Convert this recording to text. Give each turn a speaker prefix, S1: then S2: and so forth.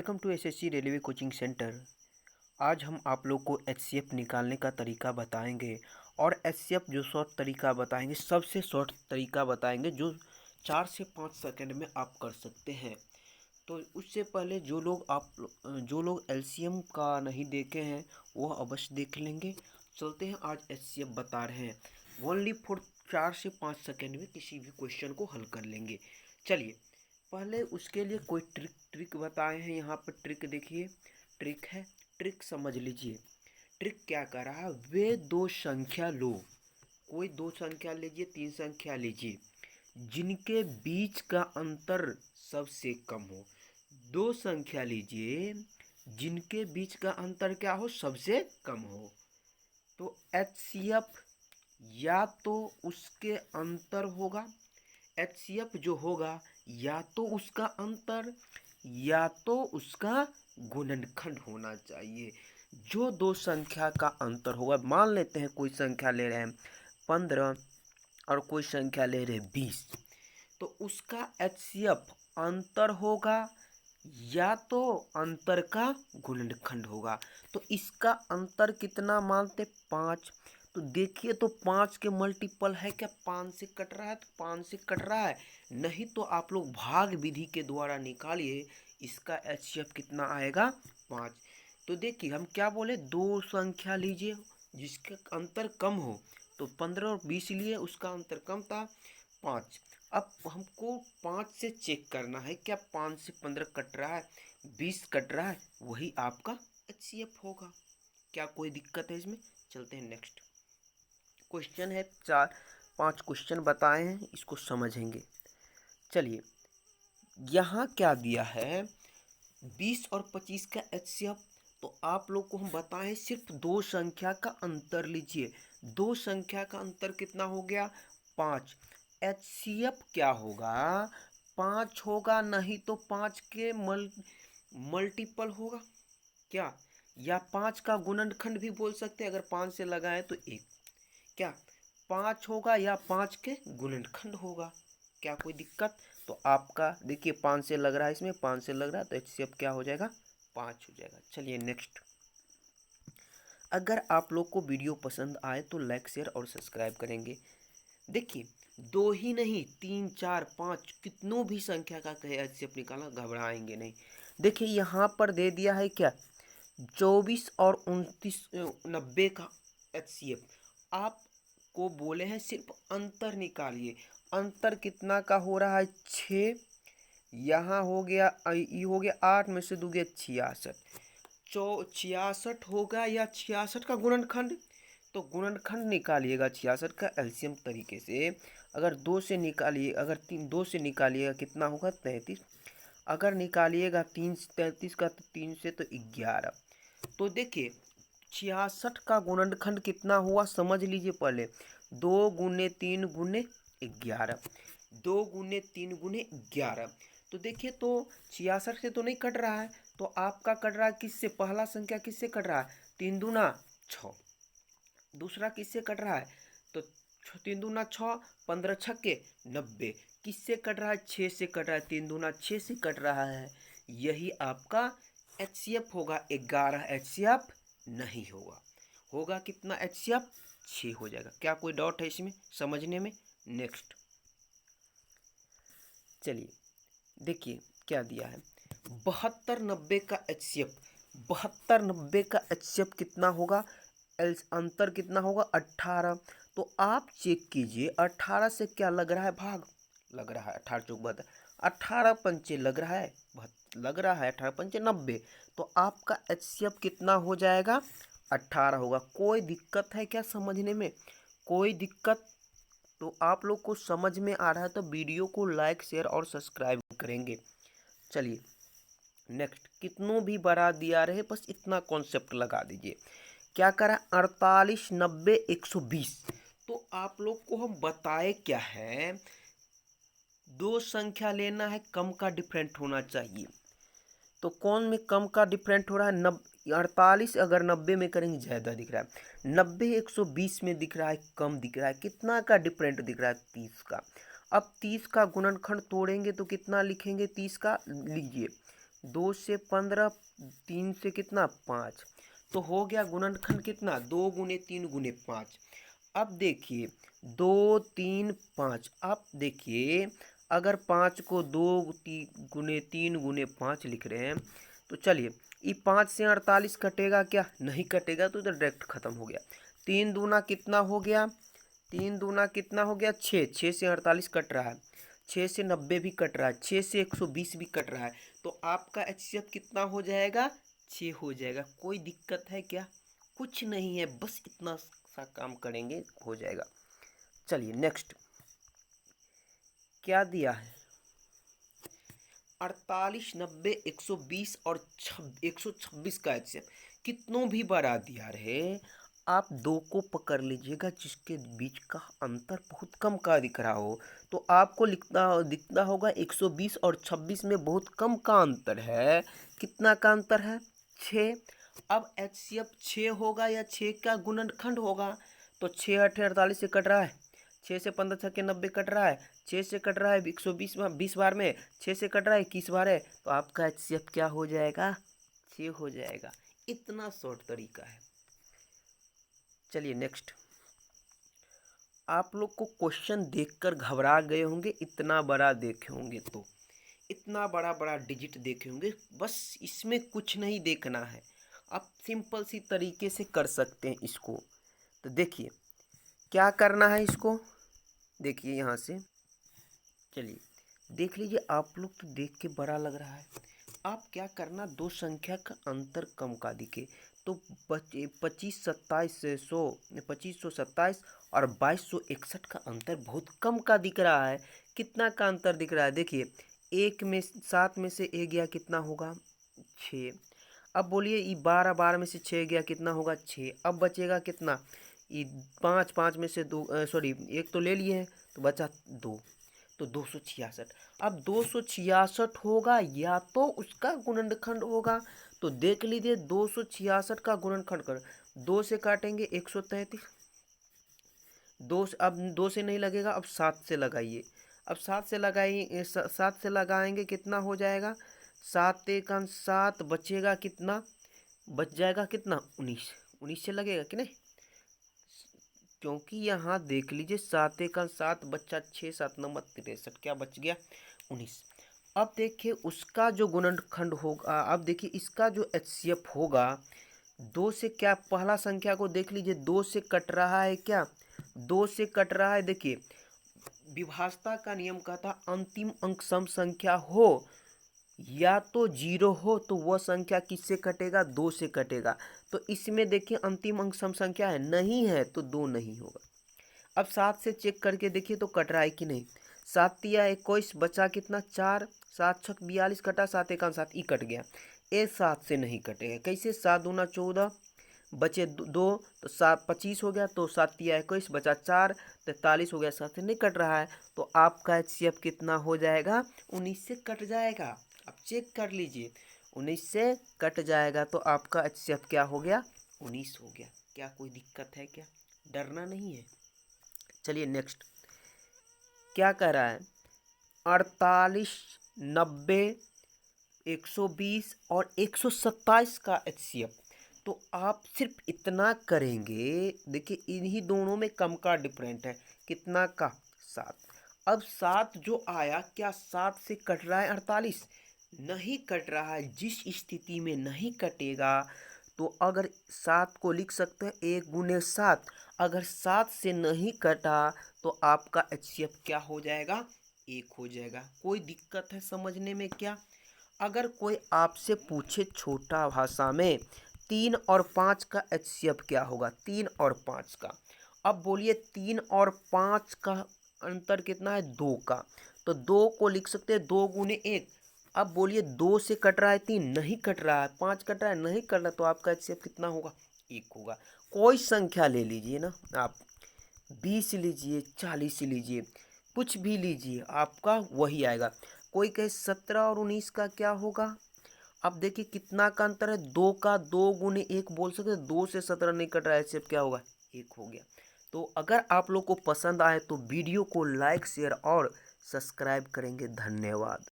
S1: Welcome to SSC railway coaching centre. आज हम आप लोग को एचसीएफ निकालने का तरीका बताएंगे और एचसीएफ जो शॉर्ट तरीका बताएंगे, सबसे शॉर्ट तरीका बताएंगे जो 4 से 5 सेकंड में आप कर सकते हैं। तो उससे पहले जो लोग एलसीएम का नहीं देखे हैं वह अवश्य देख लेंगे। चलते हैं, आज एचसीएफ बता रहे हैं। ओनली फॉर 4 से 5 सेकंड में किसी भी क्वेश्चन को हल कर लेंगे। चलिए, पहले उसके लिए कोई ट्रिक बताए हैं। यहाँ पर ट्रिक देखिए, ट्रिक है, ट्रिक समझ लीजिए। ट्रिक क्या कर रहा है, वे दो संख्या लो, कोई दो संख्या लीजिए, तीन संख्या लीजिए, जिनके बीच का अंतर सबसे कम हो। दो संख्या लीजिए जिनके बीच का अंतर क्या हो, सबसे कम हो। तो एचसीएफ या तो उसके अंतर होगा, एचसीएफ जो होगा या तो उसका अंतर या तो उसका गुणनखंड होना चाहिए। जो दो संख्या का अंतर होगा, मान लेते हैं कोई संख्या ले रहे हैं 15 और कोई संख्या ले रहे हैं 20, तो उसका एचसीएफ अंतर होगा या तो अंतर का गुणनखंड होगा। तो इसका अंतर कितना मानते, 5। तो देखिए, तो 5 के मल्टीपल है क्या, 5 से कट रहा है, तो 5 से कट रहा है। नहीं तो आप लोग भाग विधि के द्वारा निकालिए, इसका एचसीएफ कितना आएगा, 5। तो देखिए, हम क्या बोले, दो संख्या लीजिए जिसका अंतर कम हो। तो 15 और 20 लिए, उसका अंतर कम था, 5। अब हमको 5 से चेक करना है, क्या 5 से 15 कट रहा है, 20 कट रहा है, वही आपका एचसीएफ होगा। क्या कोई दिक्कत है इसमें? चलते हैं नेक्स्ट क्वेश्चन है। 4-5 क्वेश्चन बताए हैं, इसको समझेंगे। चलिए, यहाँ क्या दिया है, 20 और 25 का एचसीएफ। तो आप लोग को हम बताएं, सिर्फ दो संख्या का अंतर लीजिए। दो संख्या का अंतर कितना हो गया, 5। एचसीएफ क्या होगा, 5 होगा, नहीं तो 5 के मल्टीपल होगा क्या, या 5 का गुणनखंड भी बोल सकते हैं। अगर 5 से लगाए तो 1, क्या 5 होगा या 5 के गुणनखंड होगा। क्या कोई दिक्कत? तो आपका देखिए, 5 से लग रहा है, इसमें 5 से लग रहा है, तो एचसीएफ क्या हो जाएगा, 5 हो जाएगा। चलिए नेक्स्ट। अगर आप लोग को वीडियो पसंद आए तो लाइक, शेयर और सब्सक्राइब करेंगे। देखिए, दो ही नहीं, 3, 4, 5 कितनों भी संख्या का कहे एचसीएफ निकालना, घबराएंगे नहीं। देखिए, यहाँ पर दे दिया है क्या, 24 और 29, 90 का एचसीएफ। आपको बोले हैं सिर्फ अंतर निकालिए। अंतर कितना का हो रहा है, 6। यहाँ हो गया, ये हो गया 8 में से 2 गया 66। 66 होगा या 66 का गुणनखंड, तो गुणनखंड निकालिएगा 66 का एलसीएम तरीके से। अगर 2 से निकालिए, अगर 2 से निकालिएगा कितना होगा, 33। अगर निकालिएगा 3 33 का, तो 3 से तो 11। तो देखिए, 66 का गुणनखंड कितना हुआ, समझ लीजिए पहले। 2 गुने 3 गुने 11, 2 गुने 3 गुने 11। तो देखिए, तो 66 से तो नहीं कट रहा है, तो आपका कट रहा है किससे, पहला संख्या किससे कट रहा है, 3 दूना 6। दूसरा किससे कट रहा है, तो 3 दूना 6, 15 छक्के 90। किससे कट रहा है, 6 से कट रहा है, 3 दूना 6 से कट रहा है। यही आपका एचसीएफ होगा। 11 एचसीएफ नहीं होगा। होगा कितना एचसीएफ, 6 हो जाएगा। क्या कोई डाउट है इसमें समझने में? नेक्स्ट। चलिए, देखिए क्या दिया है, 72 90 का एचसीएफ। 72 90 का एचसीएफ कितना होगा, अंतर कितना होगा, 18। तो आप चेक कीजिए, 18 से क्या लग रहा है, भाग लग रहा है, 18 चौक 72, 18 पंचे लग रहा है, लग रहा है 18 पंचे 90। तो आपका एचसीएफ कितना हो जाएगा, 18 होगा। कोई दिक्कत है क्या समझने में? कोई दिक्कत? तो आप लोग को समझ में आ रहा है तो वीडियो को लाइक, शेयर और सब्सक्राइब करेंगे। चलिए नेक्स्ट, कितनों भी बढ़ा दिया रहे, बस इतना कॉन्सेप्ट लगा दीजिए। क्या करा, 48 90 120। तो आप लोग को हम बताए क्या है, दो संख्या लेना है, कम का डिफरेंट होना चाहिए। तो कौन में कम का डिफरेंट हो रहा है, 48 अगर 90 में करेंगे ज़्यादा दिख रहा है, 90 120 में दिख रहा है कम दिख रहा है। कितना का डिफरेंट दिख रहा है, 30 का। अब 30 का गुणनखंड तोड़ेंगे तो कितना लिखेंगे, 30 का लीजिए 2 से 15, 3 से कितना 5, तो हो गया गुणनखंड कितना 2 गुने 3 गुने 5। अब देखिए 2 3 5, अब देखिए अगर 5 को 2 गुने 3 गुने 5 लिख रहे हैं तो चलिए ये 5 से 48 कटेगा क्या, नहीं कटेगा, तो इधर डायरेक्ट खत्म हो गया। 3 दूना कितना हो गया, 3 दूना कितना हो गया 6, 6 से 48 कट रहा है, 6 से 90 भी कट रहा है, 6 से 120 भी कट रहा है, तो आपका HCF कितना हो जाएगा 6 हो जाएगा। कोई दिक्कत है क्या, कुछ नहीं है, बस इतना सा काम करेंगे हो जाएगा। चलिए नेक्स्ट क्या दिया है, 48, 90, 120 और 126 का HCF कितनों भी बड़ा दिया रहे, आप दो को पकड़ लीजिएगा जिसके बीच का अंतर बहुत कम का दिख रहा हो, तो आपको दिखता होगा 120 और 26 में बहुत कम का अंतर है। कितना का अंतर है 6। अब HCF 6 होगा या 6 का गुणनखंड होगा, तो 6 8 48 से कट रहा है, 6 से 15 छक्के 90 कट रहा है, 6 से कट रहा है 120 20 बार में, 6 से कट रहा है 21 बार है, तो आपका HCF क्या हो जाएगा 6 हो जाएगा। इतना शॉर्ट तरीका है। चलिए नेक्स्ट, आप लोग को क्वेश्चन देखकर घबरा गए होंगे, इतना बड़ा देखे होंगे, तो इतना बड़ा बड़ा डिजिट देखे होंगे, बस इसमें कुछ नहीं देखना है, आप सिंपल सी तरीके से कर सकते हैं इसको। तो देखिए क्या करना है इसको, देखिए यहाँ से, चलिए देख लीजिए, आप लोग तो देख के बड़ा लग रहा है, आप क्या करना, दो संख्या का अंतर कम का दिखे, तो 2527 और 2261 का अंतर बहुत कम का दिख रहा है। कितना का अंतर दिख रहा है, देखिए 7 में से 1 गया कितना होगा 6। अब बोलिए ये 12 में से 6 गया कितना होगा 6। अब बचेगा कितना, ये 5 में से 2 सॉरी 1 तो ले लिए हैं, तो बचा 2, तो 266। अब 266 होगा या तो उसका गुणनखंड होगा, तो देख लीजिए 266 का गुणनखंड कर, 2 से काटेंगे 133, 2 अब 2 से नहीं लगेगा, अब 7 से लगाइए, अब 7 से लगाइए, 7 से लगाएंगे कितना हो जाएगा, 7 एक 7, बचेगा कितना, बच जाएगा कितना 19, 19 से लगेगा कि नहीं, क्योंकि यहाँ देख लीजिए 7 एक 7, बच्चा 6 7 9 63, क्या बच गया 19। अब देखिए उसका जो गुणनखंड होगा, अब देखिए इसका जो HCF होगा, 2 से क्या, पहला संख्या को देख लीजिए 2 से कट रहा है क्या, 2 से कट रहा है, देखिए विभाजता का नियम कहता अंतिम अंक सम संख्या हो या तो 0 हो, तो वह संख्या किससे कटेगा 2 से कटेगा, तो इसमें देखिए अंतिम अंक सम संख्या है, नहीं है तो 2 नहीं होगा। अब 7 से चेक करके देखिए तो कट रहा है कि नहीं, 7 या 21, बचा कितना 4, 7 छक 42 कटा, 7 एक 7 ई कट गया, ए 7 से नहीं कटेगा, कैसे 7 दूना 14, बचे 2, तो 7 25 हो गया, तो 7 या 21 बचा 4, 43 हो गया, 7 से नहीं कट रहा है, तो आपका HCF कितना हो जाएगा 19 से कट जाएगा। अब चेक कर लीजिए 19 से कट जाएगा, तो आपका HCF क्या हो गया 19 हो गया। क्या कोई दिक्कत है क्या, डरना नहीं है। चलिए नेक्स्ट क्या कह रहा है, 48, 90, 120 और 127 का HCF, तो आप सिर्फ इतना करेंगे, देखिए इन्हीं दोनों में कम का डिफरेंट है, कितना का 7। अब 7 जो आया, क्या 7 से कट रहा है 48, नहीं कट रहा है, जिस स्थिति में नहीं कटेगा, तो अगर 7 को लिख सकते हैं 1 गुने 7, अगर 7 से नहीं कटा तो आपका HCF क्या हो जाएगा 1 हो जाएगा। कोई दिक्कत है समझने में क्या, अगर कोई आपसे पूछे छोटा भाषा में 3 और 5 का HCF क्या होगा, 3 और 5 का, अब बोलिए 3 और 5 का अंतर कितना है 2 का, तो 2 को लिख सकते हैं 2 गुने 1। अब बोलिए 2 से कट रहा है 3, नहीं कट रहा है, 5 कट रहा है, नहीं कट रहा, तो आपका HCF कितना होगा 1 होगा। कोई संख्या ले लीजिए ना आप, 20 लीजिए, 40 लीजिए, कुछ भी लीजिए, आपका वही आएगा। कोई कहे 17 और 19 का क्या होगा, अब देखिए कितना का अंतर है, 2 का, 2 गुने 1 बोल सकते हैं, 2 से 17 नहीं कट रहा है, सिर्फ क्या होगा 1 हो गया। तो अगर आप लोग को पसंद आए तो वीडियो को लाइक शेयर और सब्सक्राइब करेंगे। धन्यवाद।